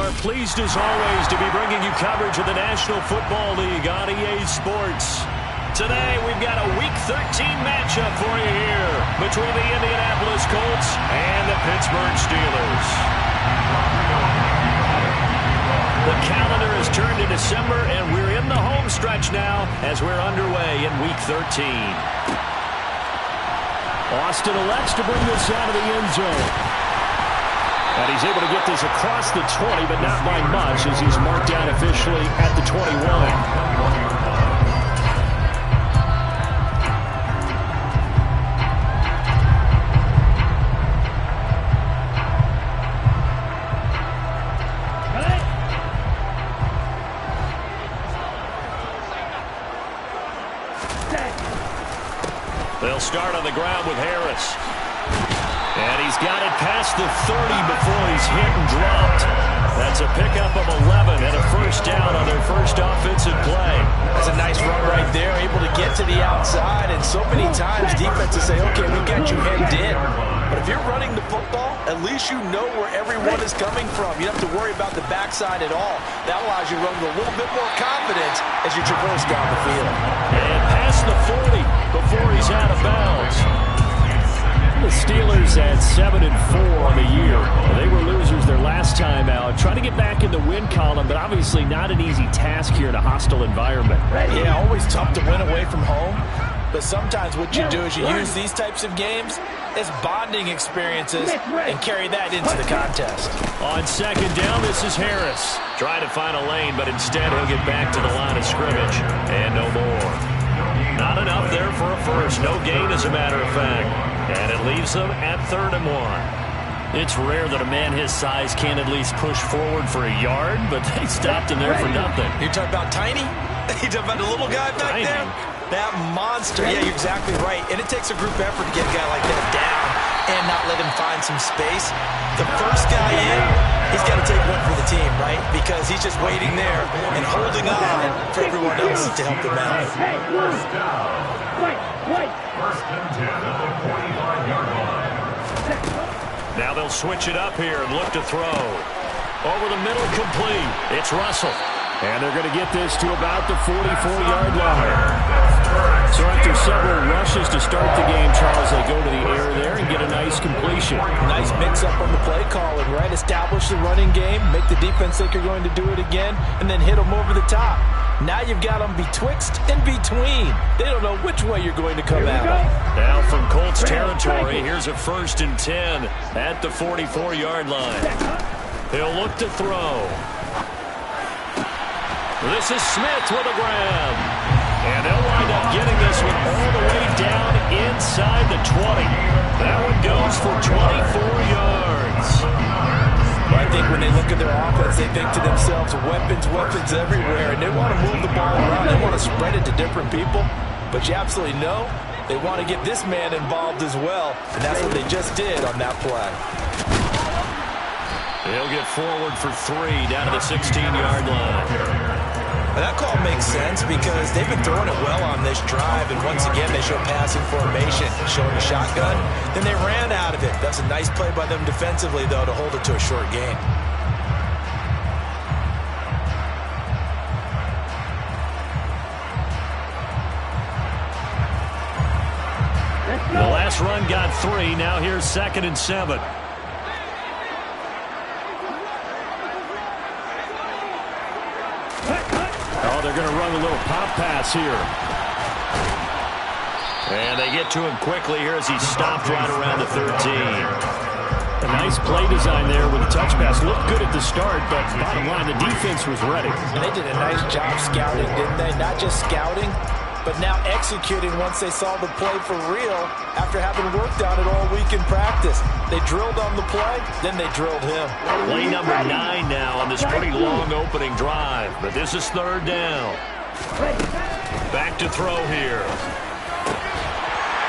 are pleased as always to be bringing you coverage of the National Football League on EA Sports. Today we've got a Week 13 matchup for you here between the Indianapolis Colts and the Pittsburgh Steelers. The calendar has turned to December, and we're in the home stretch now as we're underway in Week 13. Austin elects to bring this out of the end zone. And he's able to get this across the 20, but not by much as he's marked down officially at the 21. They'll start on the ground with Harris. And he's got it past the 30 before he's hit and dropped. That's a pickup of 11 and a first down on their first offensive play. That's a nice run right there, able to get to the outside. And so many times defenses say, okay, we got you hemmed in. But if you're running the football, at least you know where everyone is coming from. You don't have to worry about the backside at all. That allows you to run with a little bit more confidence as you traverse down the field. And past the 40 before he's out of bounds. The Steelers at 7-4 on the year. They were losers their last time out. Trying to get back in the win column, but obviously not an easy task here in a hostile environment. Yeah, always tough to win away from home. But sometimes what you do is you use these types of games as bonding experiences and carry that into the contest. On second down, this is Harris. Trying to find a lane, but instead he'll get back to the line of scrimmage. And no more. Not enough there for a first. No gain, as a matter of fact. And it leaves them at 3rd and 1. It's rare that a man his size can't at least push forward for a yard, but they stopped him there for nothing. You're talking about tiny? You're talking about the little guy back there? That monster. Yeah, you're exactly right. And it takes a group effort to get a guy like that down and not let him find some space. The first guy in, he's got to take one for the team, right? Because he's just waiting there and holding on for everyone else to help him out. First and 10 at the 45-yard line. Now they'll switch it up here and look to throw. Over the middle, complete. It's Russell. And they're going to get this to about the 44-yard line. So after several rushes to start the game, Charles, they go to the air there and get a nice completion. Nice mix-up on the play calling, right? Establish the running game, make the defense think you're going to do it again, and then hit them over the top. Now you've got them betwixt and between. They don't know which way you're going to come at them. Now from Colts territory, here's a 1st and 10 at the 44-yard line. He'll look to throw. This is Smith with a grab. And they'll wind up getting this one all the way down inside the 20. That one goes for 24 yards. I think when they look at their offense, they think to themselves, weapons, weapons everywhere. And they want to move the ball around. They want to spread it to different people. But you absolutely know they want to get this man involved as well. And that's what they just did on that play. He'll get forward for 3 down to the 16-yard line. And that call makes sense because they've been throwing it well on this drive. And once again, they show passing formation, showing the shotgun. Then they ran out of it. That's a nice play by them defensively, though, to hold it to a short gain. The last run got 3. Now here's 2nd and 7. Oh, they're going to run a little pop pass here. And they get to him quickly here as he stopped right around the 13. A nice play design there with a touch pass. Looked good at the start, but bottom line, the defense was ready. And they did a nice job scouting, didn't they? Not just scouting, but now executing once they saw the play for real after having worked on it all week in practice. They drilled on the play, then they drilled him. Play number 9 now on this pretty long opening drive, but this is 3rd down. Back to throw here.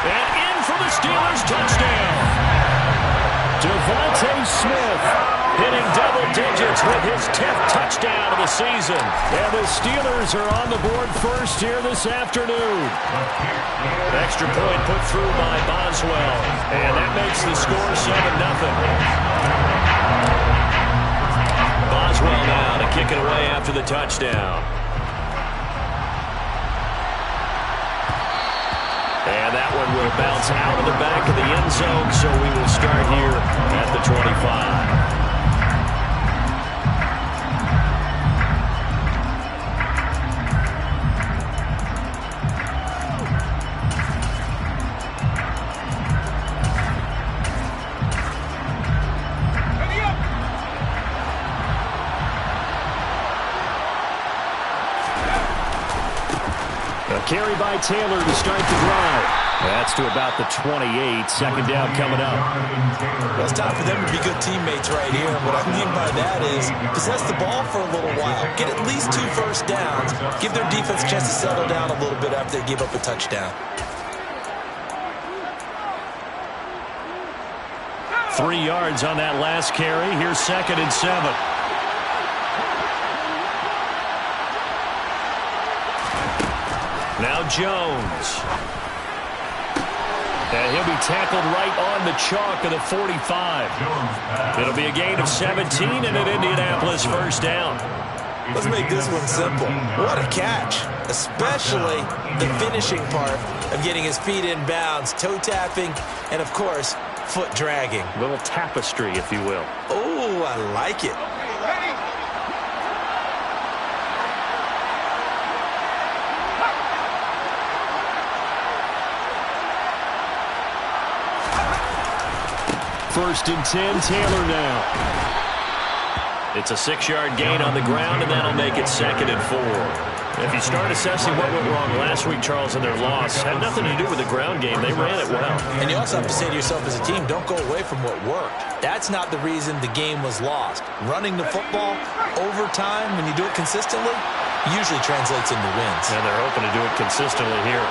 And in for the Steelers touchdown. Devontae Smith hitting double digits with his 10th touchdown of the season. And the Steelers are on the board first here this afternoon. Extra point put through by Boswell. And that makes the score 7-0. Boswell now to kick it away after the touchdown. And that one will bounce out of the back of the end zone, so we will start here at the 25. Carry by Taylor to start the drive. That's to about the 28. Second down coming up. Well, it's time for them to be good teammates right here. And what I mean by that is possess the ball for a little while. Get at least 2 first downs. Give their defense a chance to settle down a little bit after they give up a touchdown. 3 yards on that last carry. Here's 2nd and 7. Now Jones. And he'll be tackled right on the chalk of the 45. It'll be a gain of 17 and an Indianapolis first down. Let's make this one simple. What a catch. Especially the finishing part of getting his feet in bounds, toe tapping, and of course, foot dragging. A little tapestry, if you will. Oh, I like it. First and 10, Taylor now. It's a 6-yard gain on the ground, and that'll make it 2nd and 4. If you start assessing what went wrong last week, Charles, in their loss, had nothing to do with the ground game. They ran it well. And you also have to say to yourself as a team, don't go away from what worked. That's not the reason the game was lost. Running the football over time, when you do it consistently, usually translates into wins. And they're hoping to do it consistently here.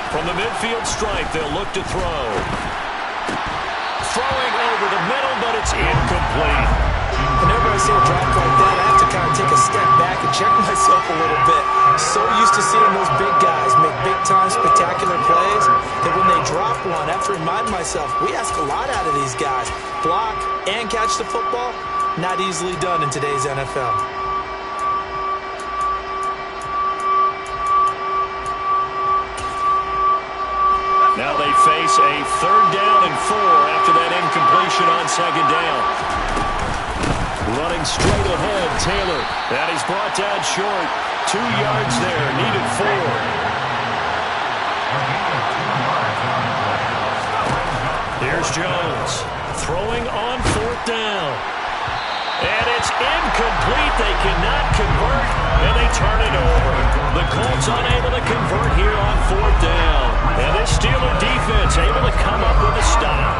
From the midfield stripe, they'll look to throw. Throwing over the middle, but it's incomplete. Whenever I see a drop like that, I have to kind of take a step back and check myself a little bit. So used to seeing those big guys make big-time spectacular plays that when they drop one, I have to remind myself, we ask a lot out of these guys. Block and catch the football, not easily done in today's NFL. Now they face a 3rd down and 4 after that incompletion on 2nd down. Running straight ahead, Taylor. And he's brought down short. 2 yards there, needed 4. Here's Jones. Throwing on 4th down. And it's incomplete. They cannot convert, and they turn it over. The Colts unable to convert here on 4th down. And this Steeler defense able to come up with a stop.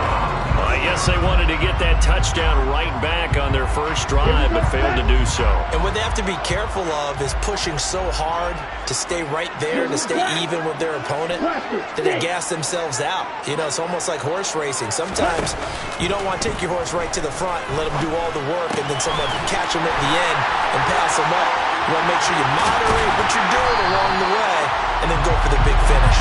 I guess they wanted to get that touchdown right back on their first drive, but failed to do so. And what they have to be careful of is pushing so hard to stay right there, to stay even with their opponent, that they gas themselves out. You know, it's almost like horse racing. Sometimes you don't want to take your horse right to the front and let them do all the work, and then someone catch them at the end and pass them up. You want to make sure you moderate what you're doing along the way, and then go for the big finish.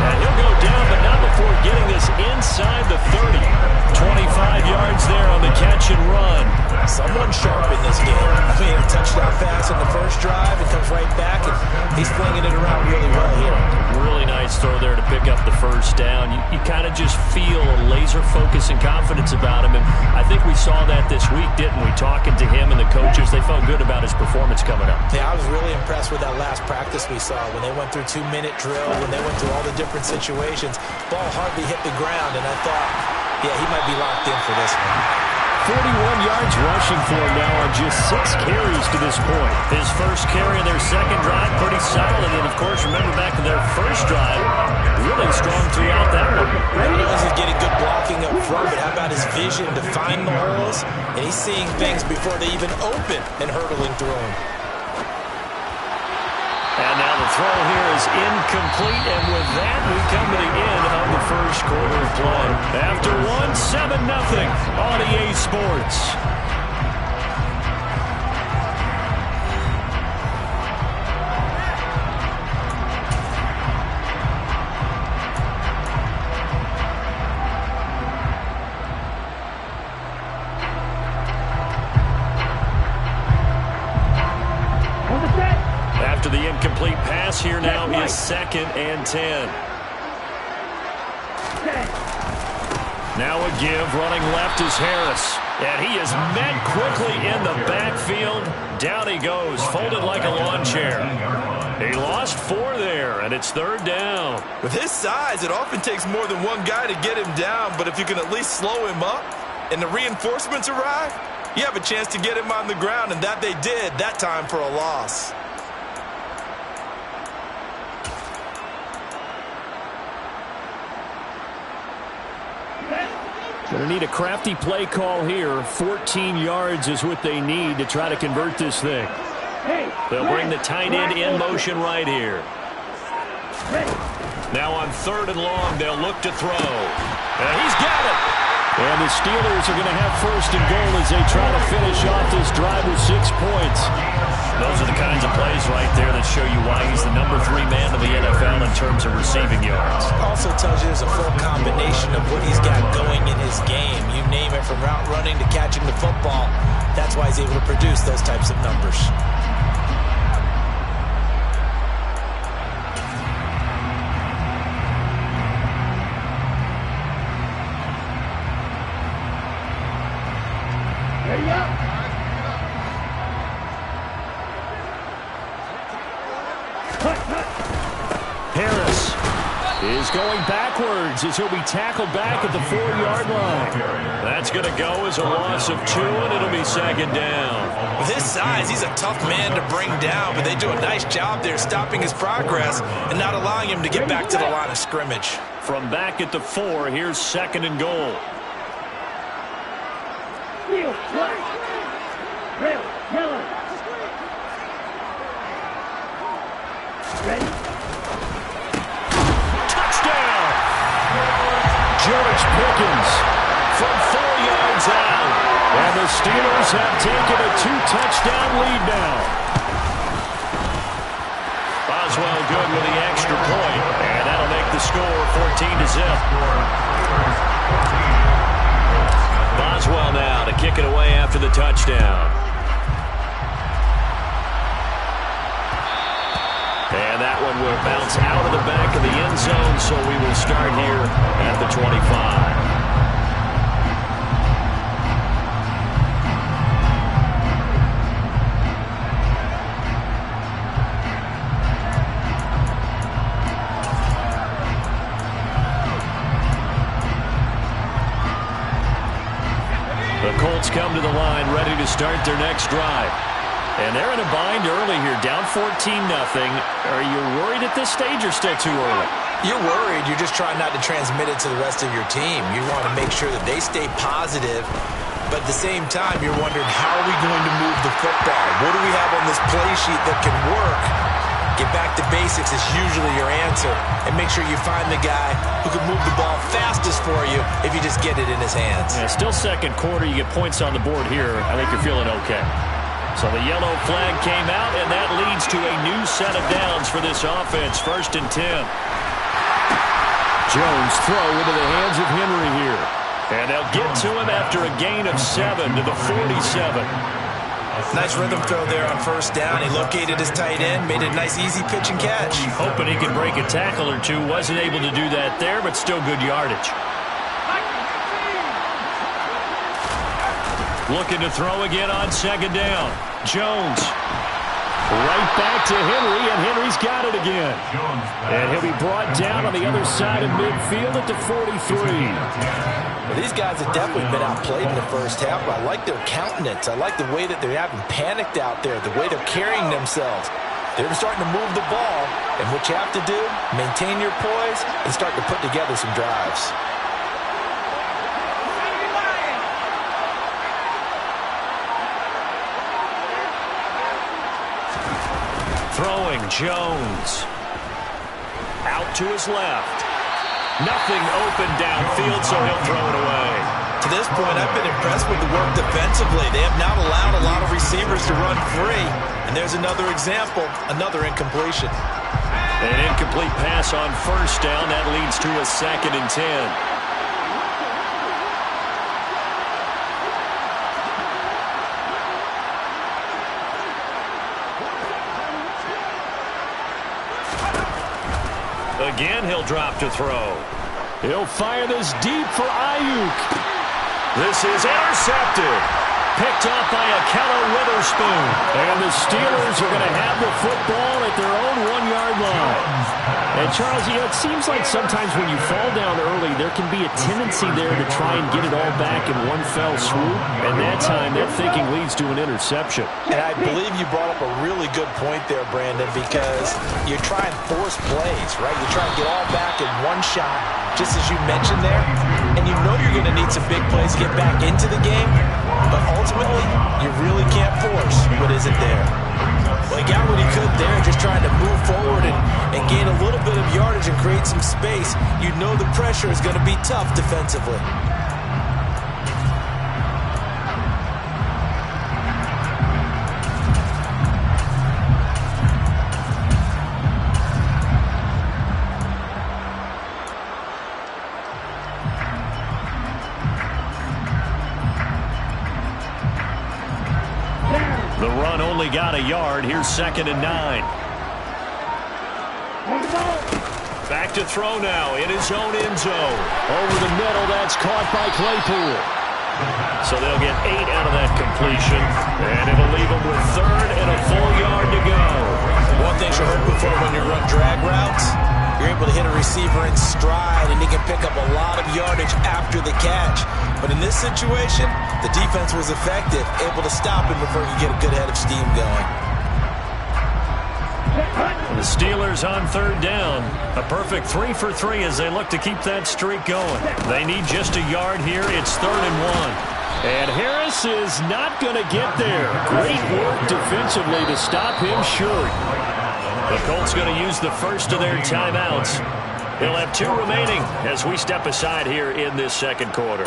And he'll go down, but not before getting this inside the 30. 25 yards there on the catch and run. Someone sharp in this game. I mean, a touchdown pass on the first drive. It comes right back, and he's flinging it around really well here. Really nice throw there to pick up the first down. You kind of just feel a laser focus and confidence about him, and I think we saw that this week, didn't we? Talking to him and the coaches, they felt good about his performance coming up. Yeah, I was really impressed with that last practice we saw when they went through 2-minute drill, when they went through all the different situations. Ball hardly hit the ground, and I thought, yeah, he might be locked in for this one. 41 yards rushing for him now on just 6 carries to this point. His first carry of their second drive, pretty solid. And, of course, remember back to their first drive, really strong throughout that one. And he's getting good blocking up front, but how about his vision to find the holes? And he's seeing things before they even open and hurtling through them. And now the throw here is incomplete, and with that, we come to the end of the first quarter of play. After 7-0 on EA Sports. after the incomplete pass. Here now is 2nd and 10. Now a give, running left is Harris. And he is met quickly in the backfield. Down he goes, folded like a lawn chair. He lost 4 there, and it's 3rd down. With his size, it often takes more than one guy to get him down, but if you can at least slow him up and the reinforcements arrive, you have a chance to get him on the ground, and that they did, that time for a loss. Going to need a crafty play call here. 14 yards is what they need to try to convert this thing. They'll bring the tight end in motion right here. Now on 3rd and long, they'll look to throw. And he's got it. And the Steelers are going to have 1st and goal as they try to finish off this drive with 6 points. Those are the kinds of plays right there that show you why he's the number 3 man in the NFL in terms of receiving yards. Also tells you there's a full combination of what he's got going in his game. You name it, from route running to catching the football. That's why he's able to produce those types of numbers. Harris is going backwards as he'll be tackled back at the 4-yard line. That's going to go as a loss of 2, and it'll be 2nd down. With his size, he's a tough man to bring down, but they do a nice job there stopping his progress and not allowing him to get back to the line of scrimmage. From back at the 4, here's 2nd and goal. Touchdown! George Pickens from 4 yards out. And the Steelers have taken a 2-touchdown lead now. Boswell good with the extra point, and that'll make the score 14-0. Boswell now to kick it away after the touchdown. And that one will bounce out of the back of the end zone, so we will start here at the 25. The Colts come to the line ready to start their next drive. And they're in a bind early here, down 14-0. Are you worried at this stage or still too early? You're worried. You're just trying not to transmit it to the rest of your team. You want to make sure that they stay positive, but at the same time, you're wondering, how are we going to move the football? What do we have on this play sheet that can work? Get back to basics is usually your answer, and make sure you find the guy who can move the ball fastest for you if you just get it in his hands. Yeah, still 2nd quarter. You get points on the board here. I think you're feeling okay. So the yellow flag came out, and that leads to a new set of downs for this offense. 1st and 10. Jones throw into the hands of Henry here. And they'll get to him after a gain of 7 to the 47. Nice rhythm throw there on 1st down. He located his tight end, made a nice easy pitch and catch. Hoping he could break a tackle or two. Wasn't able to do that there, but still good yardage. Looking to throw again on 2nd down. Jones. Right back to Henry, and Henry's got it again. And he'll be brought down on the other side of midfield at the 43. Well, these guys have definitely been outplayed in the 1st half, but I like their countenance. I like the way that they haven't panicked out there, the way they're carrying themselves. They're starting to move the ball, and what you have to do, maintain your poise and start to put together some drives. Throwing, Jones. Out to his left. Nothing open downfield, so he'll throw it away. To this point, I've been impressed with the work defensively. They have not allowed a lot of receivers to run free. And there's another example, another incompletion. An incomplete pass on 1st down. That leads to a 2nd and 10. Again, he'll drop to throw. He'll fire this deep for Ayuk. This is intercepted. Picked off by Akello Witherspoon. And the Steelers are going to have the football at their own 1-yard line. And, Charles, you know, it seems like sometimes when you fall down early, there can be a tendency there to try and get it all back in one fell swoop. And that time, that thinking leads to an interception. And I believe you brought up a really good point there, Brandon, because you try and force plays, right? You try and get all back in one shot, just as you mentioned there. And you know you're going to need some big plays to get back into the game. But ultimately, you really can't force what isn't there. Well, he got what he could there, just trying to move forward and gain a little bit of yardage and create some space. You know the pressure is going to be tough defensively. The run only got a yard. Here's 2nd and 9. Back to throw now in his own end zone. Over the middle, that's caught by Claypool. So they'll get 8 out of that completion, and it'll leave them with 3rd and a full yard to go. One thing you heard before, when you run drag routes, you're able to hit a receiver in stride, and he can pick up a lot of yardage after the catch. But in this situation, the defense was effective, able to stop him before he could get a good head of steam going. The Steelers on 3rd down. A perfect 3 for 3 as they look to keep that streak going. They need just a yard here. It's 3rd and 1. And Harris is not going to get there. Great work defensively to stop him short. The Colts going to use the first of their timeouts. They'll have 2 remaining as we step aside here in this 2nd quarter.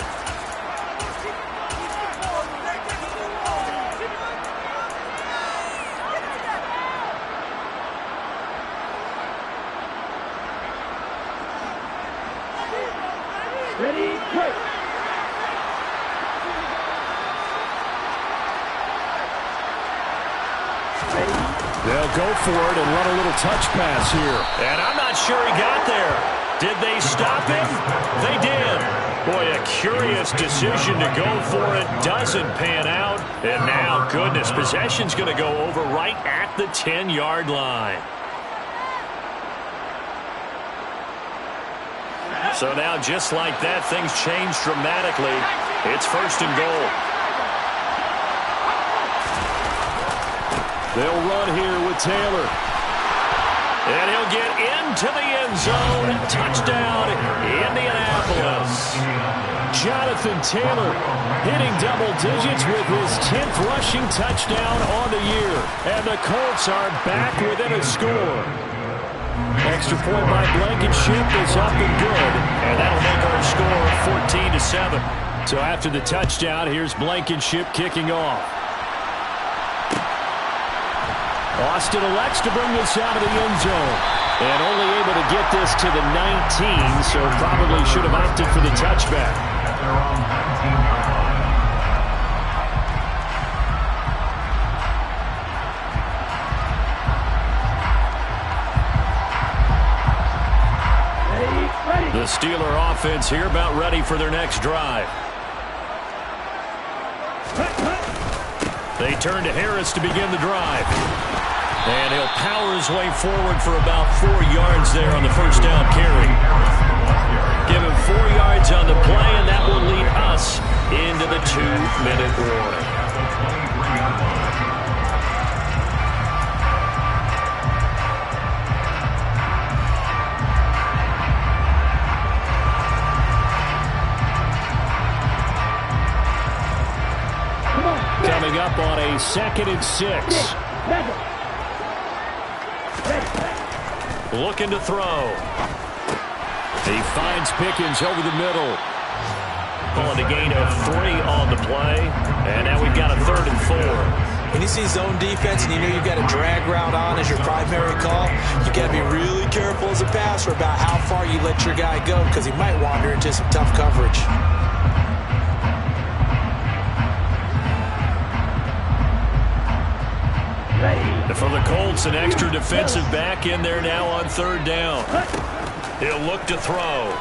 Ready, break. They'll go for it and run a little touch pass here. And I'm not sure he got there. Did they stop him? They did. Boy, a curious decision to go for it. Doesn't pan out. And now, goodness, possession's going to go over right at the 10-yard line. So now, just like that, things change dramatically. It's 1st and goal. They'll run here with Taylor. And he'll get into the end zone. Touchdown, Indianapolis. Jonathan Taylor hitting double digits with his 10th rushing touchdown on the year. And the Colts are back within a score. Extra point by Blankenship is up and good. And that'll make our score 14-7. So after the touchdown, here's Blankenship kicking off. Austin elects to bring this out of the end zone. And only able to get this to the 19, so probably should have opted for the touchback. The Steeler offense here about ready for their next drive. They turn to Harris to begin the drive. And he'll power his way forward for about 4 yards there on the first down carry. Give him 4 yards on the play, and that will lead us into the 2-minute warning. Coming up on a 2nd and 6. Looking to throw. He finds Pickens over the middle. Pulling a gain of 3 on the play. And now we've got a 3rd and 4. When you see zone defense and you know you've got a drag route on as your primary call, you've got to be really careful as a passer about how far you let your guy go because he might wander into some tough coverage. For the Colts, an extra defensive back in there now on 3rd down. He'll look to throw.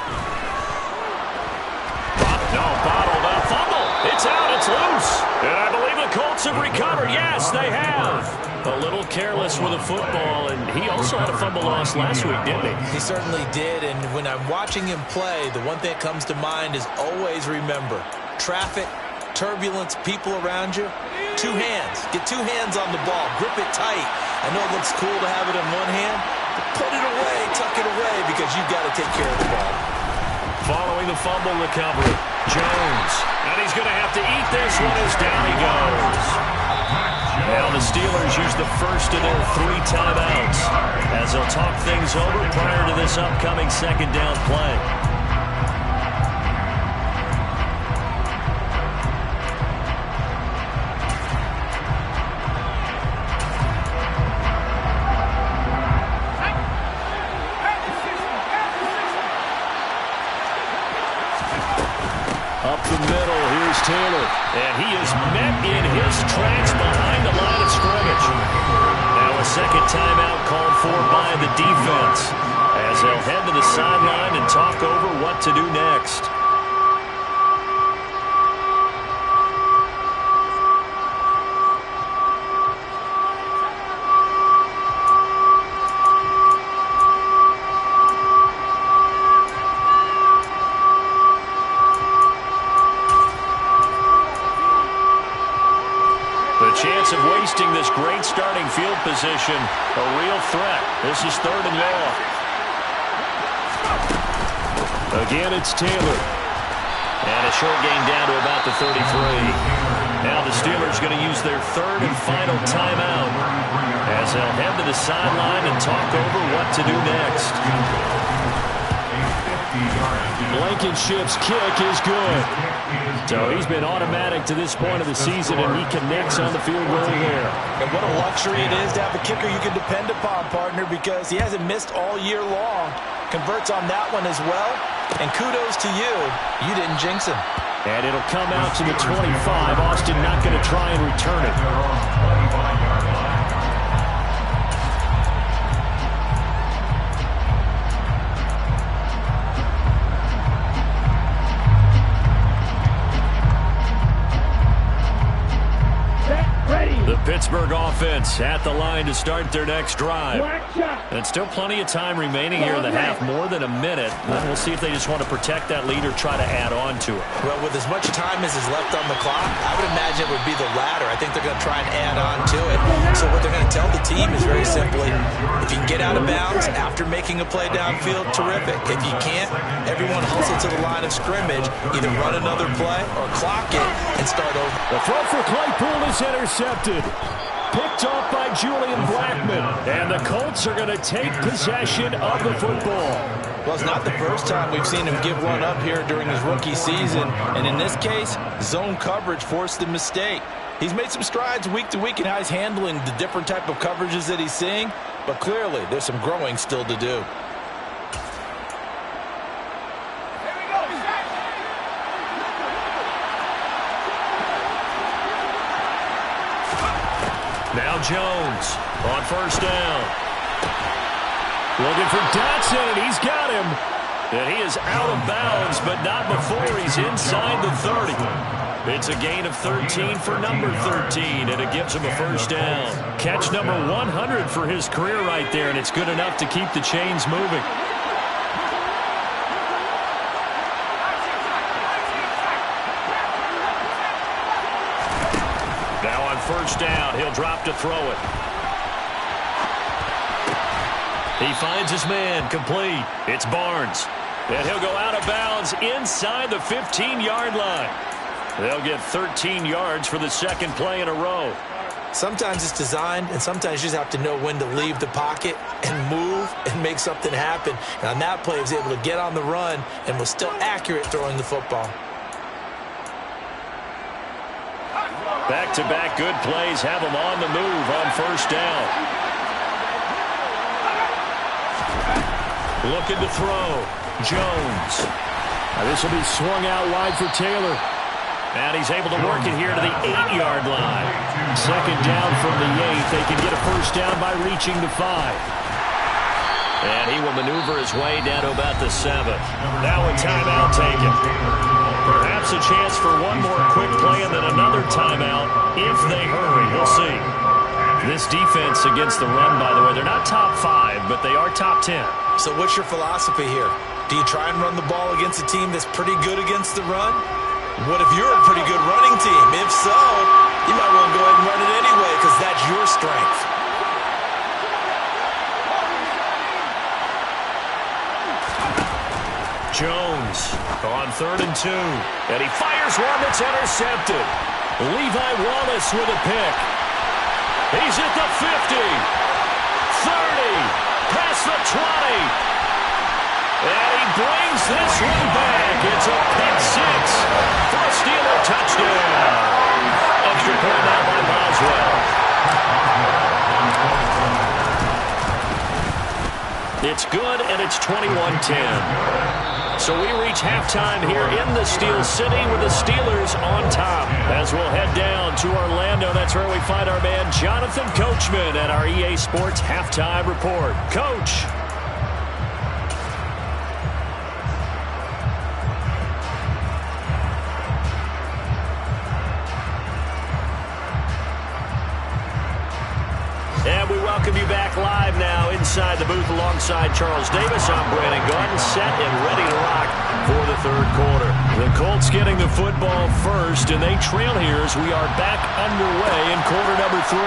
Bottled up. Fumble. It's out. It's loose. And I believe the Colts have recovered. Yes, they have. A little careless with the football, and he also had a fumble loss last week, didn't he? He certainly did, and when I'm watching him play, the one thing that comes to mind is always remember, traffic, turbulence, people around you, two hands. Get two hands on the ball. Grip it tight. I know it looks cool to have it in one hand, but put it away, tuck it away, because you've got to take care of the ball. Following the fumble recovery, Jones. And he's going to have to eat this one as down he goes. Now the Steelers use the first of their 3 timeouts as they'll talk things over prior to this upcoming second down play. Up the middle, here's Taylor. And he is met in his tracks behind the line of scrimmage. Now a second timeout called for by the defense as they'll head to the sideline and talk over what to do next. Chance of wasting this great starting field position, a real threat. This is 3rd and long. Again, it's Taylor. And a short gain down to about the 33. Now the Steelers going to use their 3rd and final timeout as they'll head to the sideline and talk over what to do next. Blankenship's kick is good. So he's been automatic to this point of the season, and he connects on the field goal there. And what a luxury it is to have a kicker you can depend upon, partner, because he hasn't missed all year long. Converts on that one as well. And kudos to you. You didn't jinx him. And it'll come out to the 25. Austin not going to try and return it. Pittsburgh offense at the line to start their next drive. And still plenty of time remaining here in the half, more than a minute. And we'll see if they just want to protect that lead or try to add on to it. Well, with as much time as is left on the clock, I would imagine it would be the latter. I think they're going to try and add on to it. So what they're going to tell the team is very simply, if you can get out of bounds after making a play downfield, terrific. If you can't, everyone hustle to the line of scrimmage, either run another play or clock it and start over. The throw for Claypool is intercepted. Picked off by Julian Blackmon. And the Colts are going to take possession of the football. Well, it's not the first time we've seen him give one up here during his rookie season. And in this case, zone coverage forced the mistake. He's made some strides week to week in how he's handling the different type of coverages that he's seeing. But clearly, there's some growing still to do. Now Jones on first down. Looking for Dotson, and he's got him. And he is out of bounds, but not before he's inside the 30. It's a gain of 13 for number 13, and it gives him a first down. Catch number 100 for his career right there, and it's good enough to keep the chains moving. First down, he'll drop to throw it. He finds his man, complete. It's Barnes. And he'll go out of bounds inside the 15-yard line. They'll get 13 yards for the second play in a row. Sometimes it's designed, and sometimes you just have to know when to leave the pocket and move and make something happen. And on that play, he was able to get on the run and was still accurate throwing the football. Back-to-back good plays have him on the move on first down. Looking to throw. Jones. Now this will be swung out wide for Taylor. And he's able to work it here to the 8-yard line. Second down from the 8. They can get a first down by reaching the 5. And he will maneuver his way down to about the 7. Now a timeout taken. Perhaps a chance for one more quick play and then another timeout if they hurry. We'll see. This defense against the run, by the way, they're not top 5, but they are top 10. So what's your philosophy here? Do you try and run the ball against a team that's pretty good against the run? What if you're a pretty good running team? If so, you might want to go ahead and run it anyway because that's your strength. Jones on 3rd and 2. And he fires one that's intercepted. Levi Wallace with a pick. He's at the 50. 30. Past the 20. And he brings this one back. It's a pick 6 for a Steeler touchdown. Extra point now by Boswell. It's good, and it's 21-10. So we reach halftime here in the Steel City with the Steelers on top. As we'll head down to Orlando, that's where we find our man Jonathan Coachman at our EA Sports Halftime Report. Coach. And we welcome you back live now inside the booth alongside Charles Davis. I'm Brandon Gaudin, set and ready to rock for the 3rd quarter. The Colts getting the football first, and they trail here as we are back underway in quarter number 3.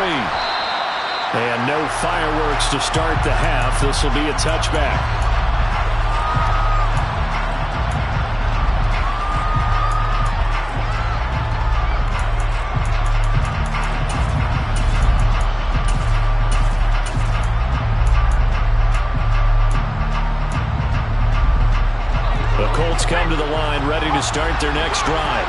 And no fireworks to start the half. This will be a touchback. Come to the line, ready to start their next drive.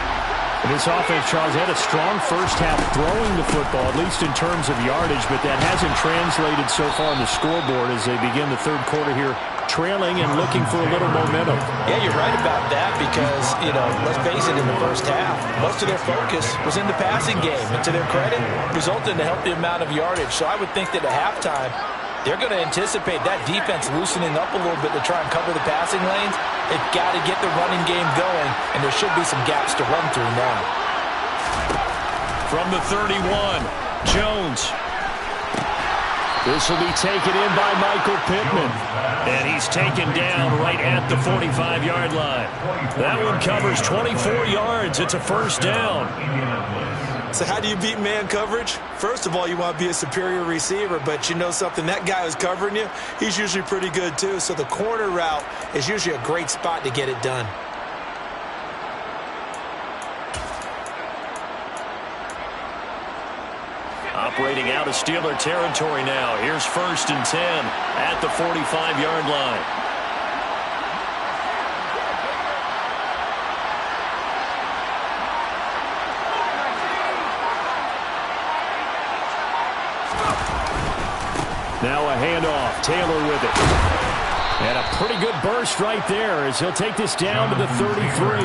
This offense, Charles, had a strong first half throwing the football, at least in terms of yardage, but that hasn't translated so far on the scoreboard as they begin the 3rd quarter here, trailing and looking for a little momentum. Yeah, you're right about that because, let's face it, in the first half, most of their focus was in the passing game. And to their credit, resulted in a healthy amount of yardage. So I would think that at halftime, they're going to anticipate that defense loosening up a little bit to try and cover the passing lanes. They've got to get the running game going, and there should be some gaps to run through now. From the 31, Jones. This will be taken in by Michael Pittman. And he's taken down right at the 45-yard line. That one covers 24 yards. It's a first down. So how do you beat man coverage? First of all, you want to be a superior receiver, but you know something, that guy who's covering you, he's usually pretty good too. So the corner route is usually a great spot to get it done. Operating out of Steeler territory now. Here's 1st and 10 at the 45-yard line. Now a handoff. Taylor with it. And a pretty good burst right there as he'll take this down to the 33.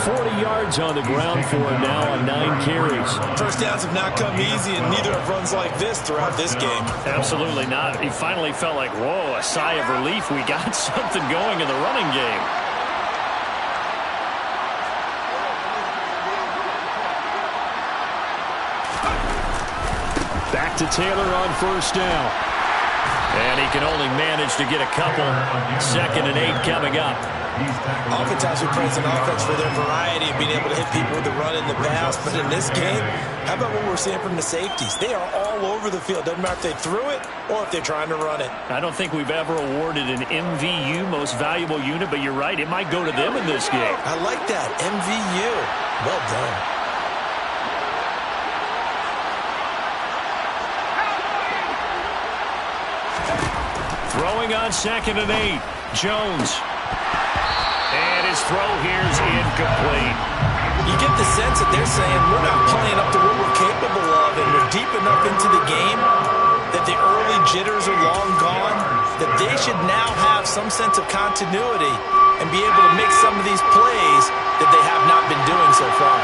40 yards on the ground for him now on 9 carries. First downs have not come easy, and neither have runs like this throughout this game. Absolutely not. He finally felt like, whoa, a sigh of relief. We got something going in the running game. Back to Taylor on 1st down. And he can only manage to get a couple. 2nd and 8 coming up. Oftentimes we praise an offense for their variety of being able to hit people with the run and the pass. But in this game, how about what we're seeing from the safeties? They are all over the field. Doesn't matter if they threw it or if they're trying to run it. I don't think we've ever awarded an MVU, most valuable unit, but you're right. It might go to them in this game. I like that. MVU. Well done. Throwing on 2nd and 8. Jones. And his throw here's incomplete. You get the sense that they're saying we're not playing up to what we're capable of, and we're deep enough into the game that the early jitters are long gone, that they should now have some sense of continuity and be able to make some of these plays that they have not been doing so far.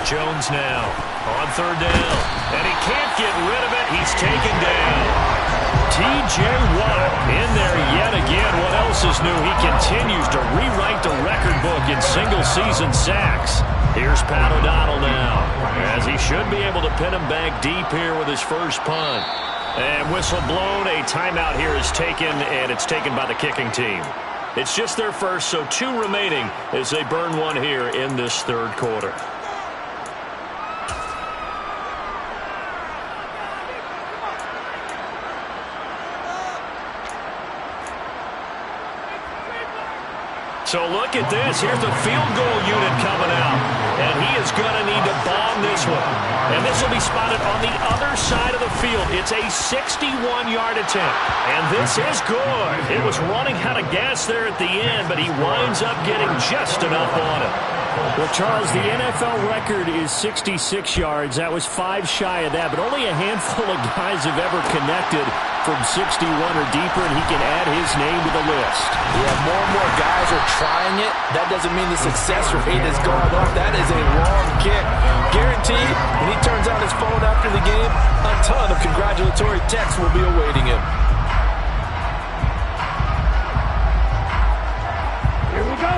Jones now. On third down. And he can't get rid of it. He's taken down. T.J. Watt in there yet again. What else is new? He continues to rewrite the record book in single-season sacks. Here's Pat O'Donnell now, as he should be able to pin him back deep here with his first punt. And whistle blown. A timeout here is taken, and it's taken by the kicking team. It's just their first, so 2 remaining as they burn one here in this third quarter. So look at this. Here's the field goal unit coming out. And he is going to need to bomb this one. And this will be spotted on the other side of the field. It's a 61-yard attempt. And this is good. It was running out of gas there at the end, but he winds up getting just enough on it. Well, Charles, the NFL record is 66 yards. That was 5 shy of that, but only a handful of guys have ever connected from 61 or deeper, and he can add his name to the list. Yeah, more and more guys are trying it. That doesn't mean the success rate has gone up. That is a long kick. Guaranteed, when he turns on his phone after the game, a ton of congratulatory texts will be awaiting him.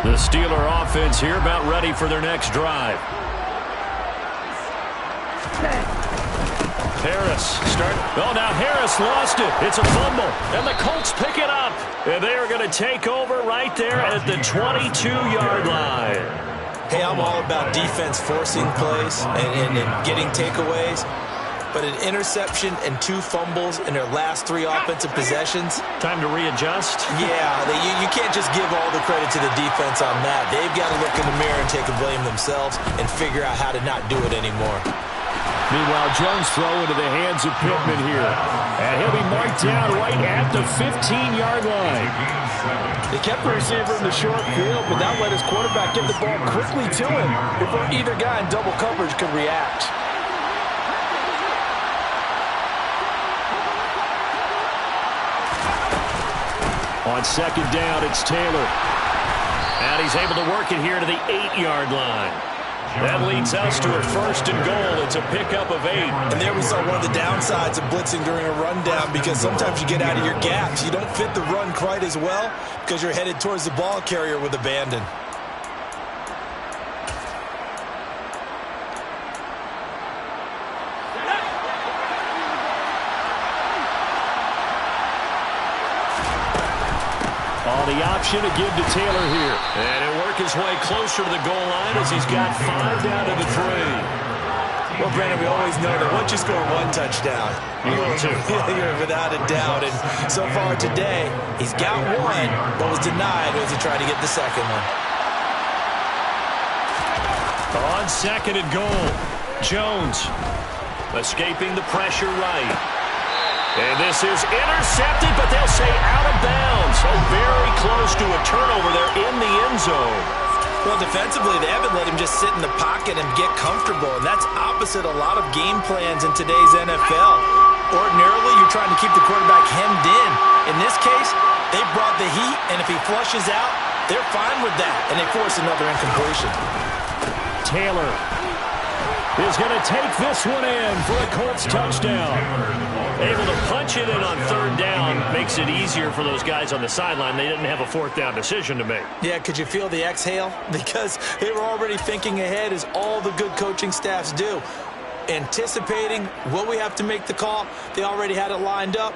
The Steeler offense here about ready for their next drive. Harris start. Oh, now Harris lost it. It's a fumble. And the Colts pick it up. And they are going to take over right there at the 22-yard line. Hey, I'm all about defense forcing plays and getting takeaways. But an interception and 2 fumbles in their last 3 offensive possessions. Time to readjust? Yeah, you can't just give all the credit to the defense on that. They've got to look in the mirror and take the blame themselves and figure out how to not do it anymore. Meanwhile, Jones throw into the hands of Pittman here. And he'll be marked down right at the 15-yard line. They kept the receiver in the short field, but that let his quarterback get the ball quickly to him before either guy in double coverage could react. On second down, it's Taylor. And he's able to work it here to the 8-yard line. That leads us to a first and goal. It's a pickup of 8. And there we saw one of the downsides of blitzing during a rundown, because sometimes you get out of your gaps. You don't fit the run quite as well because you're headed towards the ball carrier with abandon. The option to give to Taylor here. And he'll work his way closer to the goal line as he's got 5 down to the 3. Well, Brandon, we always know that once you score 1 touchdown, you will too. You're without a doubt. And so far today, he's got 1, but was denied as he tried to get the second one. On second and goal, Jones escaping the pressure right. And this is intercepted, but they'll say out of bounds. So very close to a turnover there in the end zone. Well, defensively, they haven't let him just sit in the pocket and get comfortable, and that's opposite a lot of game plans in today's NFL. Ordinarily, you're trying to keep the quarterback hemmed in. In this case, they brought the heat, and if he flushes out, they're fine with that, and they force another incompletion. Taylor is going to take this one in for a Colts touchdown. Able to punch it in on third down makes it easier for those guys on the sideline. They didn't have a 4th down decision to make. Yeah, could you feel the exhale? Because they were already thinking ahead, as all the good coaching staffs do. Anticipating, will we have to make the call? They already had it lined up,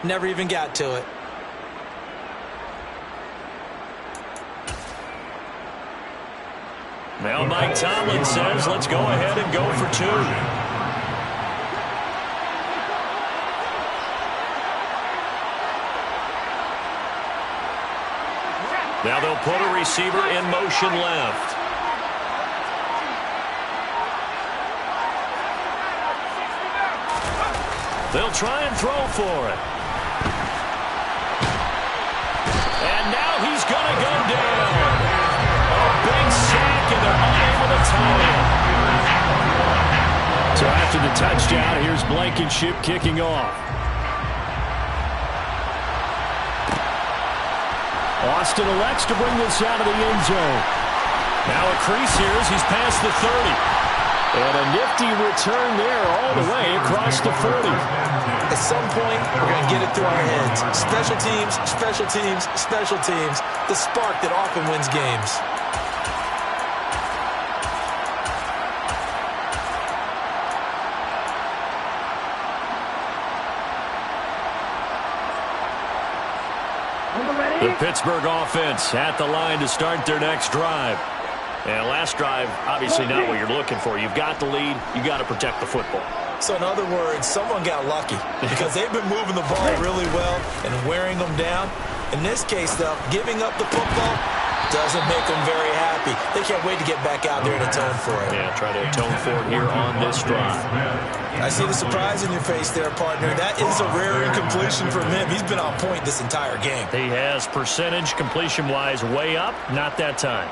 never even got to it. Now Mike Tomlin says, let's go ahead and go for 2. Now they'll put a receiver in motion left. They'll try and throw for it. And now he's going to go down. A big sack, and they're unable to tie him. So after the touchdown, here's Blankenship kicking off. Austin elects to bring this out of the end zone. Now a crease here as he's past the 30. And a nifty return there all the way across the 40. At some point, we're going to get it through our heads. Special teams, special teams, special teams. The spark that often wins games. The Pittsburgh offense at the line to start their next drive. And last drive, obviously not what you're looking for. You've got the lead. You got to protect the football. So in other words, someone got lucky because they've been moving the ball really well and wearing them down. In this case, though, giving up the football doesn't make them very happy. They can't wait to get back out there and atone for it. Yeah, try to atone for it here on this drive. I see the surprise in your face there, partner. That is a rare incompletion from him. He's been on point this entire game. He has percentage completion-wise way up. Not that time.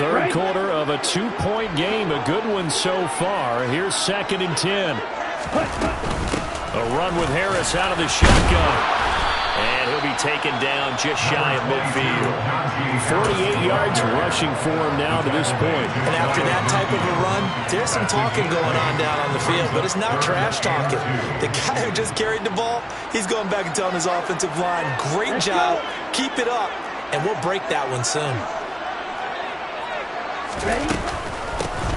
Third quarter of a 2-point game. A good one so far. Here's 2nd and 10. A run with Harris out of the shotgun. And he'll be taken down just shy of midfield. 48 yards rushing for him now to this point. And after that type of a run, there's some talking going on down on the field, but it's not trash talking. The guy who just carried the ball, he's going back and telling his offensive line, great job, keep it up, and we'll break that one soon.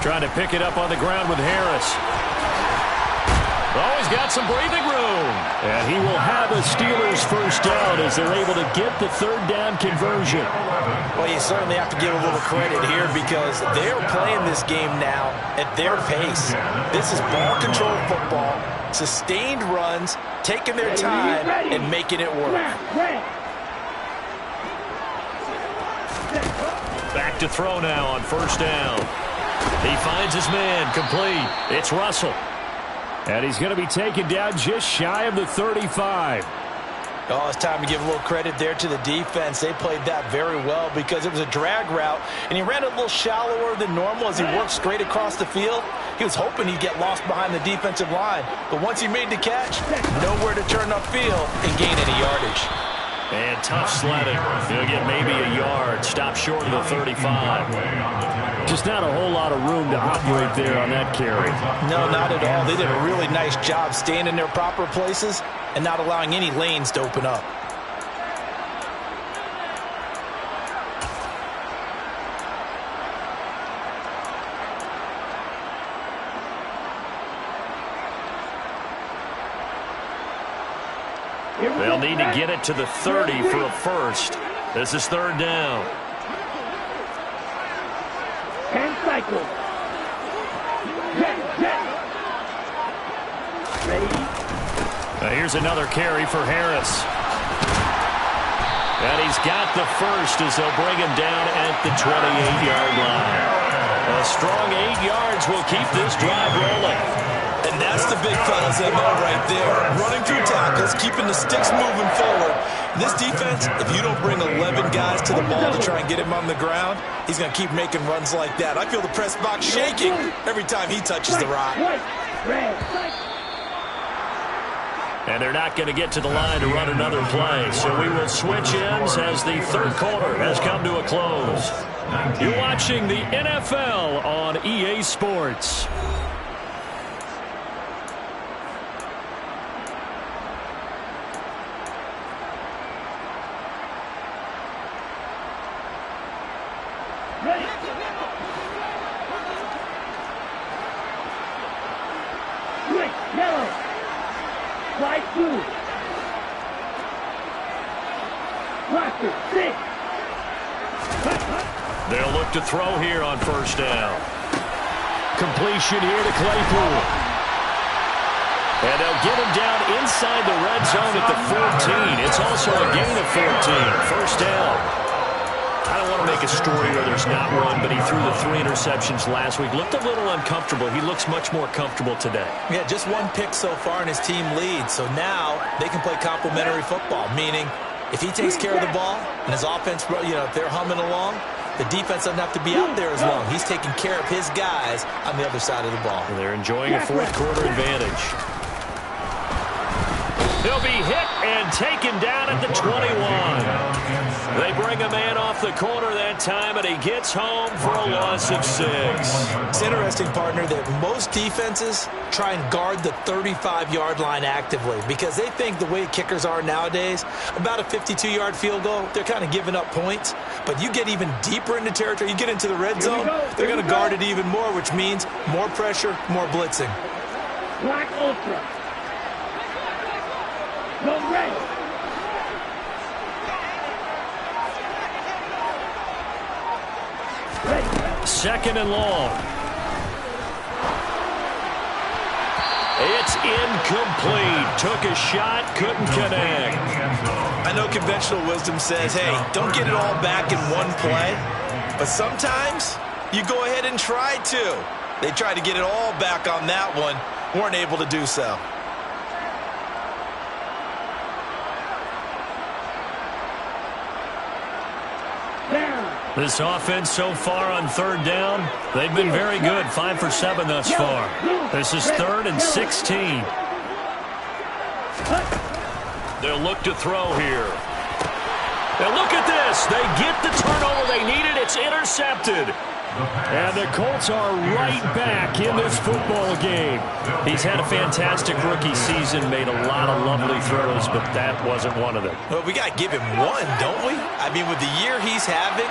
Trying to pick it up on the ground with Harris. Oh, he's got some breathing room. And he will have a Steelers first down as they're able to get the 3rd down conversion. Well, you certainly have to give a little credit here because they're playing this game now at their pace. This is ball control football, sustained runs, taking their time and making it work. Back to throw now on 1st down. He finds his man, complete. It's Russell. And he's going to be taken down just shy of the 35. Oh, it's time to give a little credit there to the defense. They played that very well because it was a drag route, and he ran a little shallower than normal as he worked straight across the field. He was hoping he'd get lost behind the defensive line, but once he made the catch, nowhere to turn upfield and gain any yardage. And tough sledding. He'll get maybe a yard. Stop short of the 35. Just not a whole lot of room to operate there on that carry. No, not at all. They did a really nice job staying in their proper places and not allowing any lanes to open up. They'll need to get it to the 30 for a first. This is 3rd down. Now here's another carry for Harris. And he's got the first as they'll bring him down at the 28-yard line. A strong 8 yards will keep this drive rolling. And that's the big fella's MO right there. Running through tackles, keeping the sticks moving forward. This defense, if you don't bring 11 guys to the ball to try and get him on the ground, he's going to keep making runs like that. I feel the press box shaking every time he touches the rock. And they're not going to get to the line to run another play. So we will switch ends as the 3rd quarter has come to a close. You're watching the NFL on EA Sports. They'll look to throw here on 1st down. Completion here to Claypool. And they'll get him down inside the red zone at the 14. It's also a gain of 14. 1st down. I don't want to make a story where there's not one, but he threw the 3 interceptions last week. Looked a little uncomfortable. He looks much more comfortable today. Yeah, just 1 pick so far and his team leads. So now they can play complementary football, meaning if he takes care of the ball and his offense, if they're humming along, the defense doesn't have to be out there as long. He's taking care of his guys on the other side of the ball. And they're enjoying a 4th quarter advantage. He'll be hit and taken down at the 21. They bring a man off the corner that time, and he gets home for a loss of 6. It's interesting, partner, that most defenses try and guard the 35-yard line actively because they think the way kickers are nowadays, about a 52-yard field goal, they're kind of giving up points. But you get even deeper into territory, you get into the red zone, they're going to guard it even more, which means more pressure, more blitzing. Black Ultra. No red. 2nd and long. It's incomplete. Took a shot, couldn't connect. I know conventional wisdom says, hey, don't get it all back in one play. But sometimes you go ahead and try to. They tried to get it all back on that one. Weren't able to do so. This offense so far on 3rd down, they've been very good. 5 for 7 thus far. This is 3rd and 16. They'll look to throw here. Now look at this. They get the turnover they needed. It's intercepted. And the Colts are right back in this football game. He's had a fantastic rookie season, made a lot of lovely throws, but that wasn't one of them. Well, we got to give him one, don't we? I mean, with the year he's having,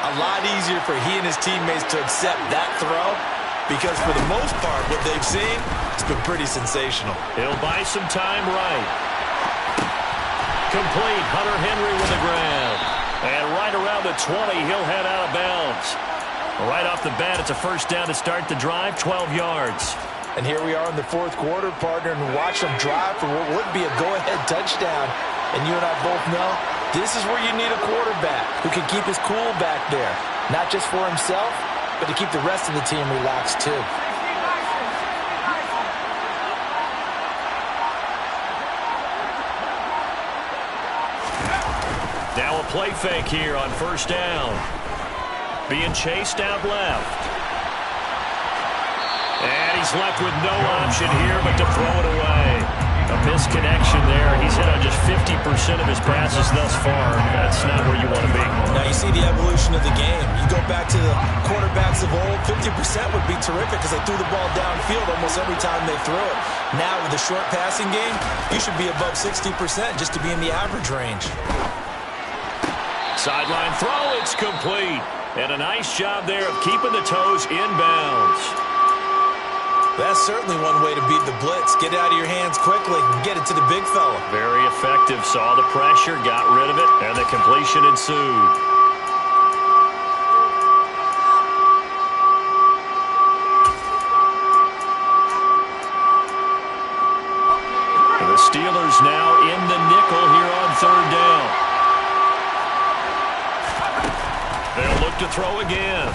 a lot easier for he and his teammates to accept that throw because for the most part, what they've seen, it's been pretty sensational. He'll buy some time right. Complete. Hunter Henry with the grab. And right around the 20, he'll head out of bounds. Right off the bat, it's a 1st down to start the drive, 12 yards. And here we are in the 4th quarter, partner, and watch them drive for what would be a go-ahead touchdown. And you and I both know this is where you need a quarterback who can keep his cool back there, not just for himself, but to keep the rest of the team relaxed too. Now a play fake here on 1st down. Being chased out left. And he's left with no option here but to throw it away. A misconnection there. He's hit on just 50% of his passes thus far. That's not where you want to be. Now you see the evolution of the game. You go back to the quarterbacks of old, 50% would be terrific because they threw the ball downfield almost every time they threw it. Now with the short passing game, you should be above 60% just to be in the average range. Sideline throw, it's complete. And a nice job there of keeping the toes inbounds. That's certainly one way to beat the blitz. Get it out of your hands quickly and get it to the big fella. Very effective. Saw the pressure, got rid of it, and the completion ensued. The Steelers now in the nickel here on 3rd down. They'll look to throw again.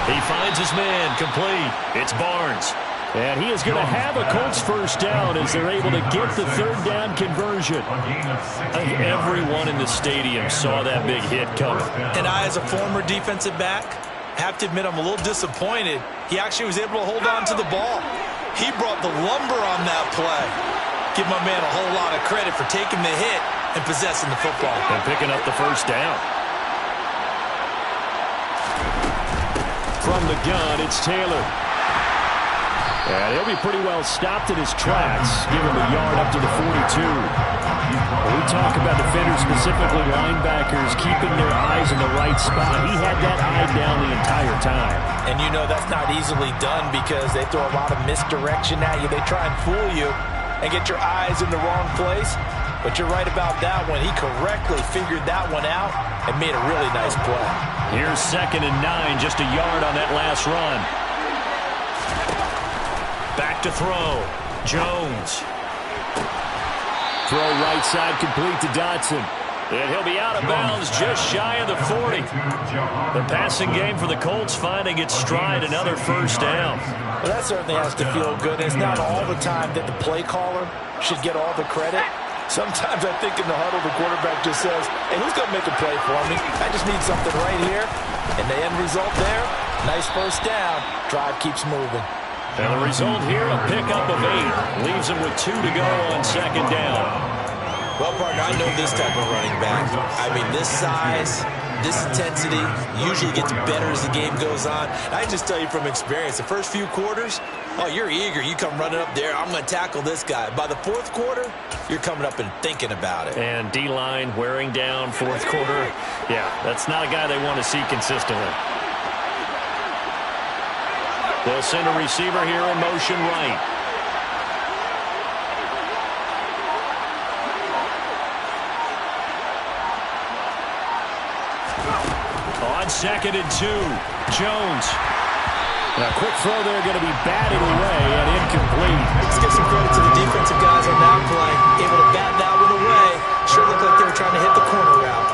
He finds his man, complete. It's Barnes. And he is going to have a Colts 1st down as they're able to get the 3rd down conversion. I think everyone in the stadium saw that big hit coming. And I, as a former defensive back, have to admit I'm a little disappointed. He actually was able to hold on to the ball. He brought the lumber on that play. Give my man a whole lot of credit for taking the hit and possessing the football. And picking up the 1st down. From the gun, it's Taylor. And he'll be pretty well stopped in his tracks. Give him a yard up to the 42. When we talk about defenders, specifically linebackers, keeping their eyes in the right spot. He had that eye down the entire time. And you know that's not easily done because they throw a lot of misdirection at you. They try and fool you and get your eyes in the wrong place. But you're right about that one. He correctly figured that one out and made a really nice play. Here's 2nd and 9, just a yard on that last run. Back to throw. Jones. Throw right side complete to Dotson. And he'll be out of bounds just shy of the 40. The passing game for the Colts finding its stride, another 1st down. Well, that certainly has to feel good. It's not all the time that the play caller should get all the credit. Sometimes I think in the huddle, the quarterback just says, hey, who's going to make a play for me? I just need something right here. And the end result there, nice 1st down. Drive keeps moving. And the result here, a pickup of 8. Leaves him with 2 to go on 2nd down. Well, partner, I know this type of running back. I mean, this size, this intensity usually gets better as the game goes on. I just tell you from experience, the first few quarters, oh, you're eager. You come running up there, I'm going to tackle this guy. By the fourth quarter, you're coming up and thinking about it. And D-line wearing down fourth quarter. Yeah, that's not a guy they want to see consistently. They'll send a receiver here in motion right. On 2nd and 2, Jones. Now, quick throw there, going to be batted away and incomplete. Let's give some credit to the defensive guys on that play. Able to bat that one away. Sure looked like they were trying to hit the corner route.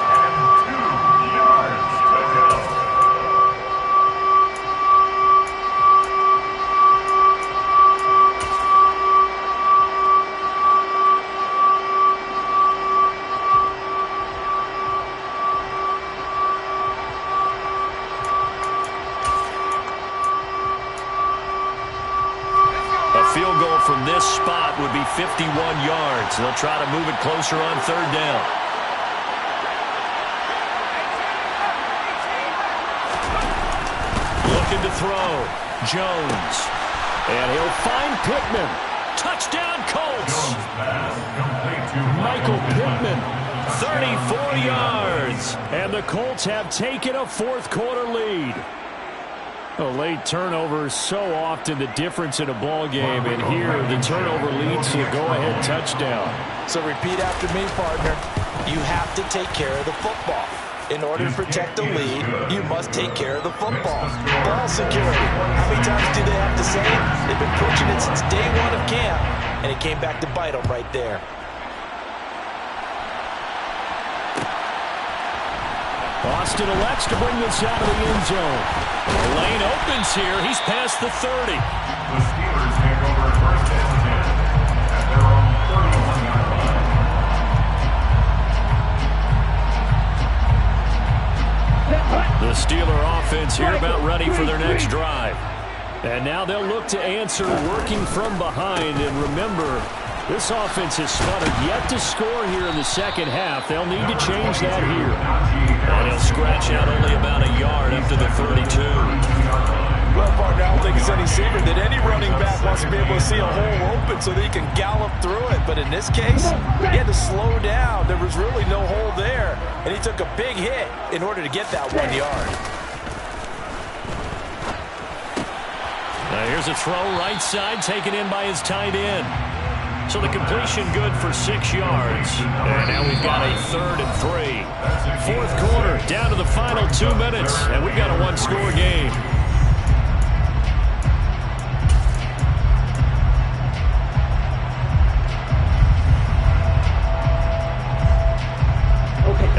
Field goal from this spot would be 51 yards. They'll try to move it closer on 3rd down. Looking to throw. Jones. And he'll find Pittman. Touchdown, Colts. Michael Pittman. 34 yards. And the Colts have taken a fourth quarter lead. A late turnover is so often the difference in a ball game, and here the turnover leads to a go-ahead touchdown. So repeat after me, partner. You have to take care of the football. In order to protect the lead, you must take care of the football. Ball security. How many times do they have to say it? They've been preaching it since day one of camp, and it came back to bite them right there. Austin elects to bring this out of the end zone. The lane opens here. He's past the 30. The Steelers take over 1st and 10 at their own 31-yard line. The Steeler offense here about ready for their next drive. And now they'll look to answer working from behind. And remember, this offense has sputtered yet to score here in the second half. They'll need to change that here. And he'll scratch out only about a yard up to the 32. Well, partner, I don't think it's any secret that any running back wants to be able to see a hole open so that he can gallop through it. But in this case, he had to slow down. There was really no hole there. And he took a big hit in order to get that 1 yard. Now here's a throw right side taken in by his tight end. So the completion good for 6 yards. And now we've got a 3rd and 3. Fourth quarter, down to the final 2 minutes. And we've got a one-score game.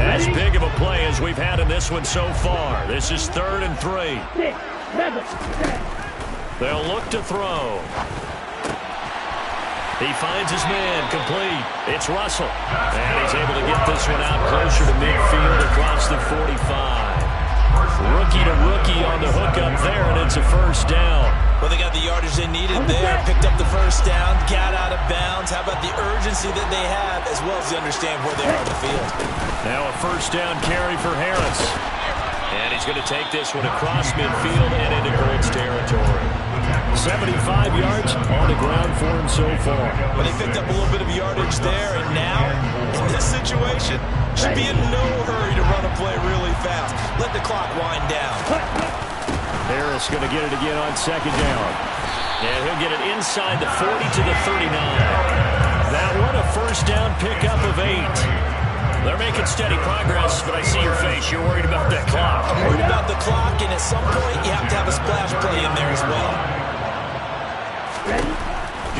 As big of a play as we've had in this one so far. This is 3rd and 3. They'll look to throw. He finds his man, complete. It's Russell. And he's able to get this one out closer to midfield across the 45. Rookie to rookie on the hookup there, and it's a 1st down. Well, they got the yardage they needed there, picked up the 1st down, got out of bounds. How about the urgency that they have, as well as they understand where they are on the field. Now a 1st down carry for Harris. And he's going to take this one across midfield and into Colts territory. 75 yards on the ground for him so far. Well, they picked up a little bit of yardage there, and now, in this situation, should be in no hurry to run a play really fast. Let the clock wind down. Harris going to get it again on 2nd down. And he'll get it inside the 40 to the 39. That one a 1st down pickup of 8. They're making steady progress, but I see your face. You're worried about that clock. I'm worried about the clock, and at some point, you have to have a splash play in there as well.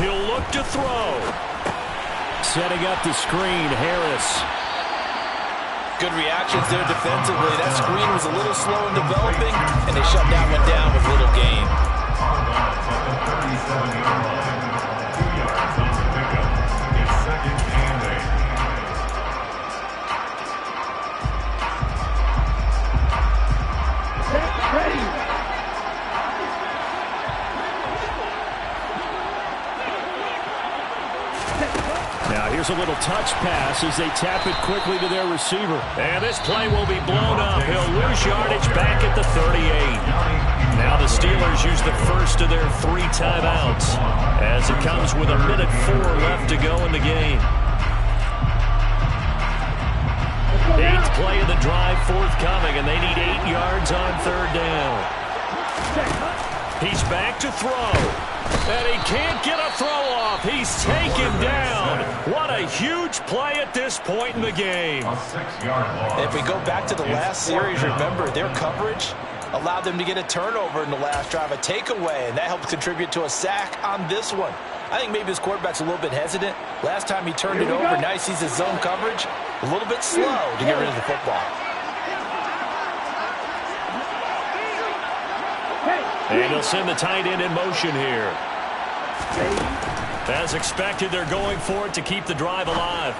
He'll look to throw. Setting up the screen, Harris. Good reactions there defensively. That screen was a little slow in developing, and they shut that one down with little gain. Now here's a little touch pass as they tap it quickly to their receiver. And this play will be blown up. He'll lose yardage back at the 38. Now the Steelers use the first of their 3 timeouts as it comes with 1:04 left to go in the game. 8th play of the drive forthcoming, and they need 8 yards on 3rd down. He's back to throw. And he can't get a throw off. He's taken down. What a huge play at this point in the game. A 6-yard loss. If we go back to the last series, remember, their coverage allowed them to get a turnover in the last drive, a takeaway, and that helped contribute to a sack on this one. I think maybe his quarterback's a little bit hesitant. Last time he turned it over, now he sees his zone coverage a little bit slow to get rid of the football. And he'll send the tight end in motion here. As expected, they're going for it to keep the drive alive.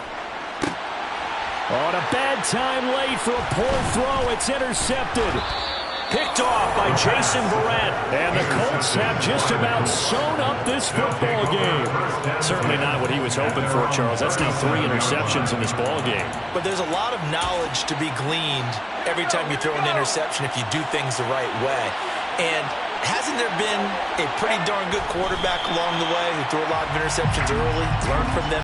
On a bad time late for a poor throw. It's intercepted. Picked off by Jason Verrett. And the Colts have just about sewn up this football game. Certainly not what he was hoping for, Charles. That's now 3 interceptions in this ball game. But there's a lot of knowledge to be gleaned every time you throw an interception if you do things the right way. And hasn't there been a pretty darn good quarterback along the way who threw a lot of interceptions early, learned from them?